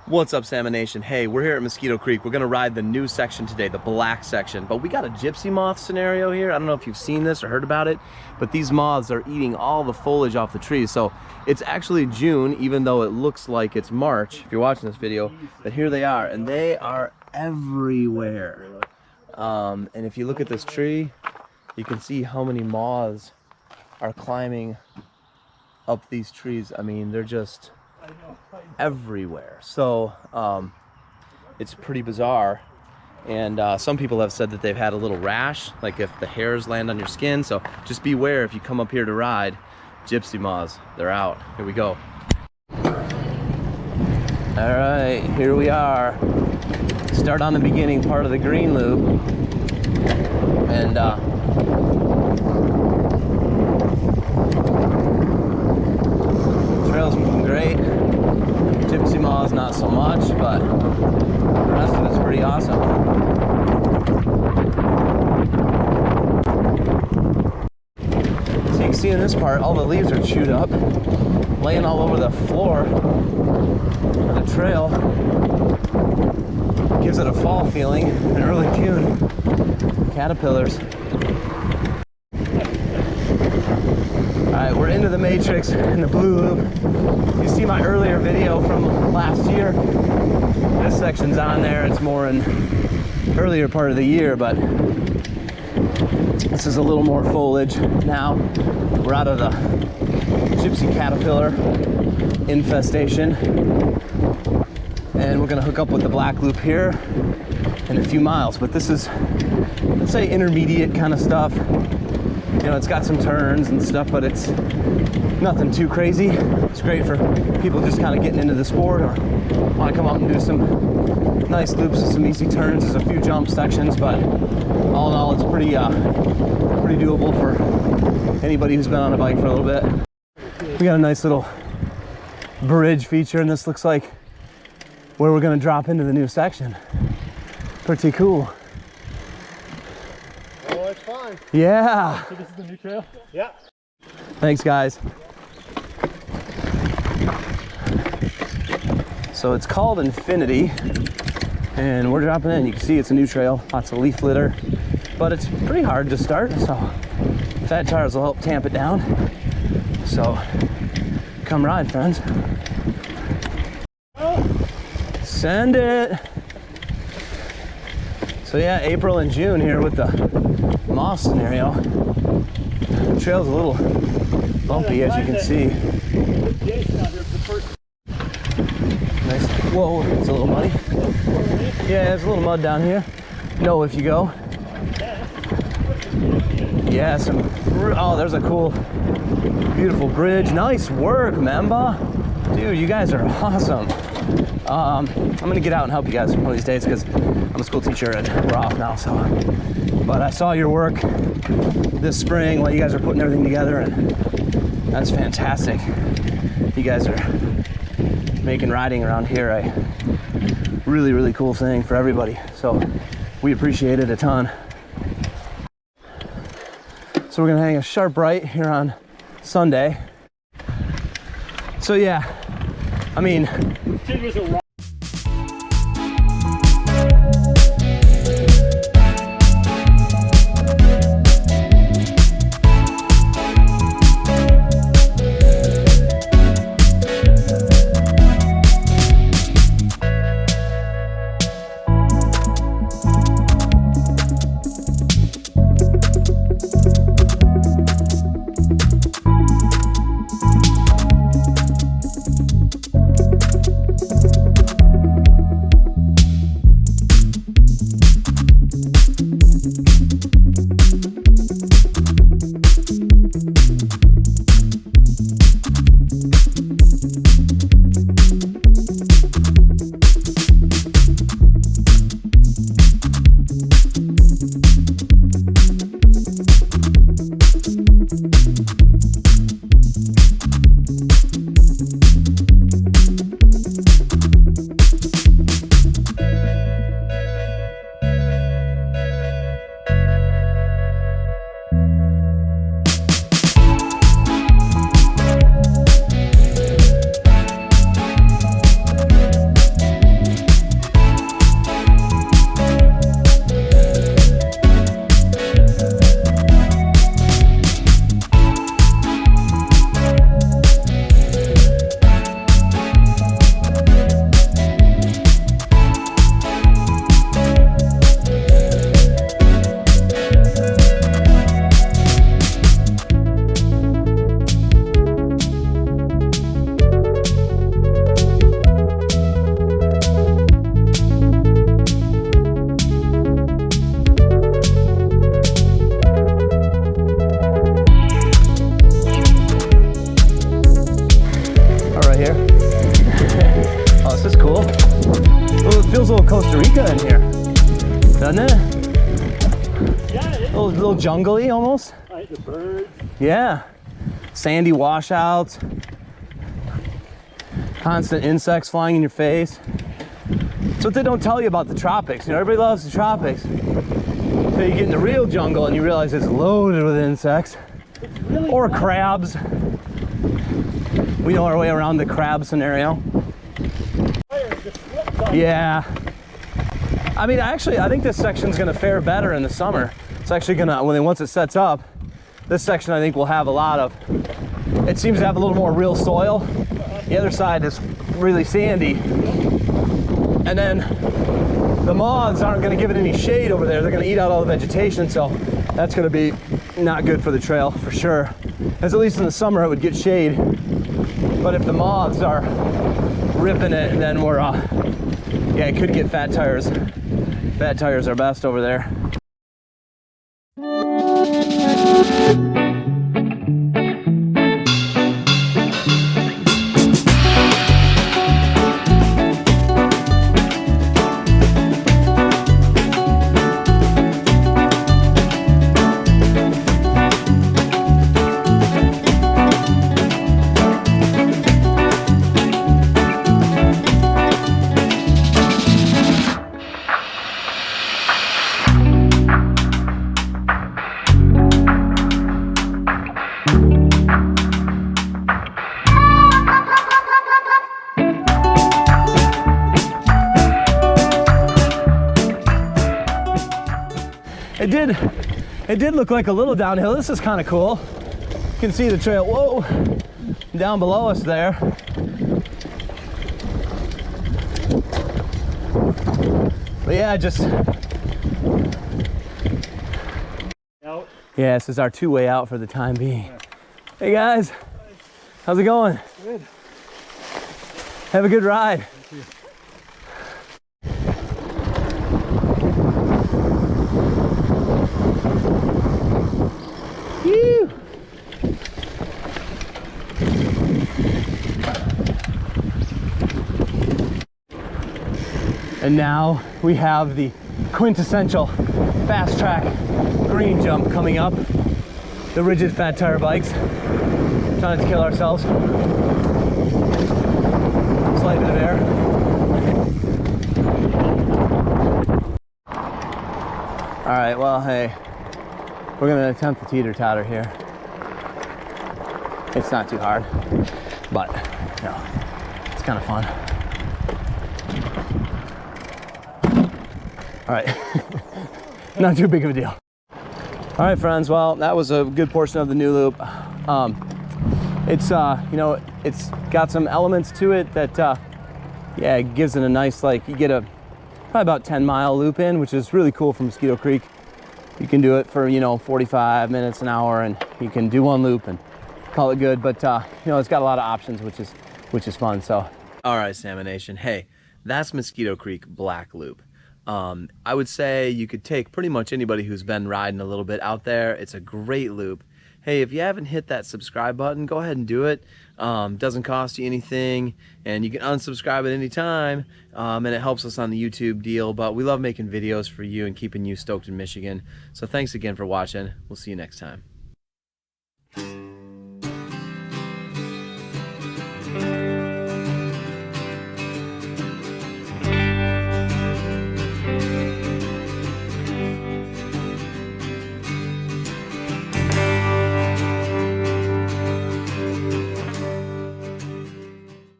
What's up, Salmon Nation? Hey, we're here at Mosquito Creek. We're gonna ride the new section today, the black section. But we got a gypsy moth scenario here. I don't know if you've seen this or heard about it, but these moths are eating all the foliage off the trees. So it's actually June, even though it looks like it's March, if you're watching this video, but here they are, and they are everywhere. And if you look at this tree, you can see how many moths are climbing up these trees. I mean, they're just everywhere. So it's pretty bizarre, and some people have said that they've had a little rash, like if the hairs land on your skin. So just beware if you come up here to ride gypsy moths. They're out. Here we go. All right, here we are. Start on the beginning part of the green loop, and trail's moving great. Gypsy moths not so much, but the rest of it's pretty awesome. So you can see in this part, all the leaves are chewed up, laying all over the floor of the trail. Gives it a fall feeling in early June. Caterpillars. Alright, we're into the matrix in the blue loop. You see my earlier video from last year. This section's on there. It's more in earlier part of the year, but this is a little more foliage now. We're out of the gypsy caterpillar infestation, and we're gonna hook up with the black loop here in a few miles. But this is, let's say, intermediate kind of stuff. You know, it's got some turns and stuff, but it's nothing too crazy. It's great for people just kind of getting into the sport or want to come out and do some nice loops and some easy turns. There's a few jump sections, but all in all, it's pretty doable for anybody who's been on a bike for a little bit. We got a nice little bridge feature, and this looks like where we're going to drop into the new section. Pretty cool. Oh, it's fine. Yeah. So this is the new trail? Yeah. Thanks, guys. So it's called Infinity, and we're dropping in. You can see it's a new trail, lots of leaf litter, but it's pretty hard to start, so fat tires will help tamp it down. So come ride, friends. Send it. So yeah, April and June here with the Moth scenario. The trail's a little bumpy, as you can see. Nice. Whoa, it's a little muddy. Yeah, there's a little mud down here. Know if you go. Yeah, oh, there's a cool, beautiful bridge. Nice work, memba. Dude, you guys are awesome. I'm gonna get out and help you guys one of these days because I'm a school teacher and we're off now. So, but I saw your work this spring while you guys are putting everything together, and that's fantastic. You guys are making riding around here a really, really cool thing for everybody. So we appreciate it a ton. So we're gonna hang a sharp right here on Sunday. So yeah, I mean, doesn't it? Yeah, it is. Little jungly almost. Right, the birds. Yeah. Sandy washouts. Constant insects flying in your face. That's what they don't tell you about the tropics. You know, everybody loves the tropics. So you get in the real jungle and you realize it's loaded with insects. Really or crabs. We know our way around the crab scenario. Yeah. I mean, actually, I think this section's gonna fare better in the summer. It's actually gonna, once it sets up, this section I think will have a lot of, it seems to have a little more real soil. The other side is really sandy. And then the moths aren't gonna give it any shade over there. They're gonna eat out all the vegetation, so that's gonna be not good for the trail for sure. As at least in the summer it would get shade. But if the moths are ripping it, then we're, yeah, it could get fat tires. Fat tires are best over there. It did look like a little downhill. This is kind of cool. You can see the trail, whoa, down below us there. But yeah, just, Out. yeah, this is our two-way out for the time being. Hey guys, how's it going? Good. Have a good ride. Thank you. Whew. And now we have the quintessential fast track green jump coming up. The rigid fat tire bikes. Trying not to kill ourselves. Slight bit of air. All right, well, hey, we're gonna attempt the teeter-totter here. It's not too hard, but you know, it's kind of fun. All right, not too big of a deal. All right, friends, well, that was a good portion of the new loop. It's, you know, it's got some elements to it that, yeah, it gives it a nice, like, you get a probably about 10-mile loop in, which is really cool from Mosquito Creek. You can do it for, you know, 45 minutes, an hour, and you can do one loop and call it good. But, you know, it's got a lot of options, which is fun, so. All right, Salmon Nation, hey, that's Mosquito Creek Black Loop. I would say you could take pretty much anybody who's been riding a little bit out there. It's a great loop. Hey, if you haven't hit that subscribe button, go ahead and do it. Doesn't cost you anything, and you can unsubscribe at any time, and it helps us on the YouTube deal. But we love making videos for you and keeping you stoked in Michigan. So thanks again for watching. We'll see you next time.